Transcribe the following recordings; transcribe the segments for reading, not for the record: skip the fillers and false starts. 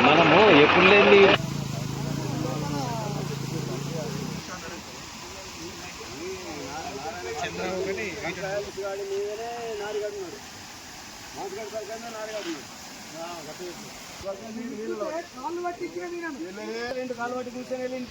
మనము ఎప్పుడు లేని కాలు పట్టి కూర్చొని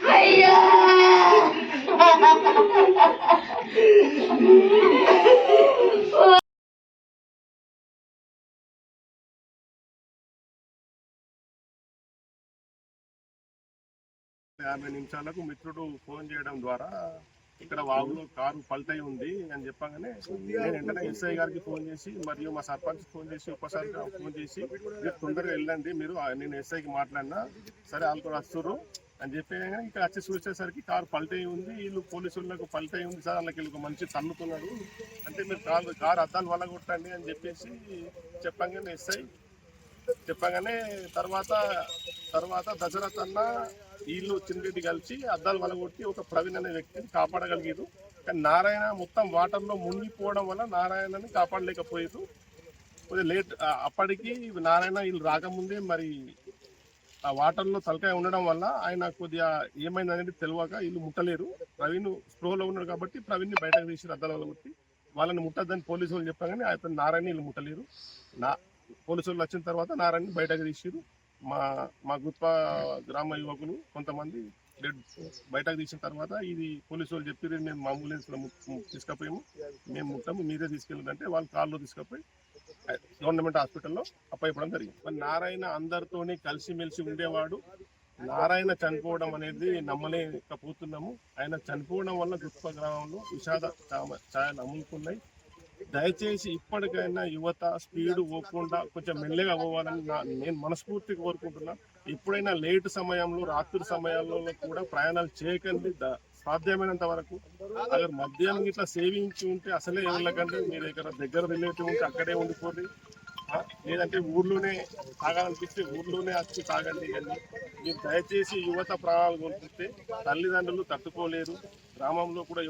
అయ్యా యాభై నిమిషాలకు మిత్రుడు ఫోన్ చేయడం ద్వారా ఇక్కడ వాగులో కారు పల్టై ఉంది అని చెప్పగానే నేను వెంటనే ఎస్ఐ గారికి ఫోన్ చేసి మరియు మా సర్పంచ్ ఫోన్ చేసి ఒక్కసారి ఫోన్ చేసి మీరు తొందరగా వెళ్ళండి మీరు నేను ఎస్ఐకి మాట్లాడినా సరే వాళ్ళు కూడా వస్తున్నారు అని చెప్పి ఇక్కడ వచ్చి చూసేసరికి కారు పల్టై ఉంది వీళ్ళు పోలీసులకు పల్టై ఉంది సార్ వాళ్ళకి వీళ్ళు మంచి తన్నుతున్నాడు అంటే మీరు కారు అద్దాలు వల్ల కొట్టండి అని చెప్పేసి చెప్పగానే ఎస్ఐ చెప్పగానే తర్వాత దశరథ్ అన్న వీళ్ళు చిన్నరెడ్డి కలిసి అద్దాలు వలగొట్టి ఒక ప్రవీణ్ అనే వ్యక్తిని కాపాడగలిగారు కానీ నారాయణ మొత్తం వాటర్లో మునిగిపోవడం వల్ల నారాయణని కాపాడలేకపోయారు కొద్దిగా లేట్ అప్పటికి నారాయణ వీళ్ళు రాకముందే మరి ఆ వాటర్లో తలకాయ ఉండడం వల్ల ఆయన కొద్దిగా ఏమైందనేది తెలియక వీళ్ళు ముట్టలేరు ప్రవీణ్ స్ప్రోలో ఉన్నాడు కాబట్టి ప్రవీణ్ని బయటకు తీసి అద్దాలు వలగొట్టి వాళ్ళని ముట్టద్దని పోలీసు వాళ్ళు చెప్పగానే అతను నారాయణ వీళ్ళు ముట్టలేరు పోలీసు వాళ్ళు వచ్చిన తర్వాత నారాయణ బయటకు తీసిరు మా గుత్ప గ్రామ యువకులు కొంతమంది బయటకు తీసిన తర్వాత ఇది పోలీసు వాళ్ళు చెప్పి మేము అంబులెన్స్లో తీసుకుపోయాము మేము ముట్టాము మీరే తీసుకెళ్ళదంటే వాళ్ళు కాల్లో తీసుకుపోయి గవర్నమెంట్ హాస్పిటల్లో అప్పయ్యడం జరిగింది మరి నారాయణ అందరితోని కలిసిమెలిసి ఉండేవాడు నారాయణ చనిపోవడం అనేది నమ్మలేకపోతున్నాము ఆయన చనిపోవడం వల్ల గుత్ప గ్రామంలో విషాద ఛాయలు అమ్ముకున్నాయి దయచేసి ఇప్పటికైనా యువత స్పీడ్ పోకుండా కొంచెం మెల్లగా అవ్వాలని నేను మనస్ఫూర్తిగా కోరుకుంటున్నా ఎప్పుడైనా లేట్ సమయంలో రాత్రి సమయాల్లో కూడా ప్రయాణాలు చేయకండి సాధ్యమైనంత వరకు అక్కడ మధ్యాహ్నం ఇట్లా సేవించి ఉంటే అసలే వెళ్ళకండి మీరు దగ్గర రిలేటివ్ ఉంటే అక్కడే ఉండిపోండి లేదంటే ఊర్లోనే తాగాలనిపిస్తే ఊర్లోనే వచ్చి తాగండి కానీ మీరు దయచేసి యువత ప్రాణాలు కోల్పోతే తల్లిదండ్రులు తట్టుకోలేరు గ్రామంలో కూడా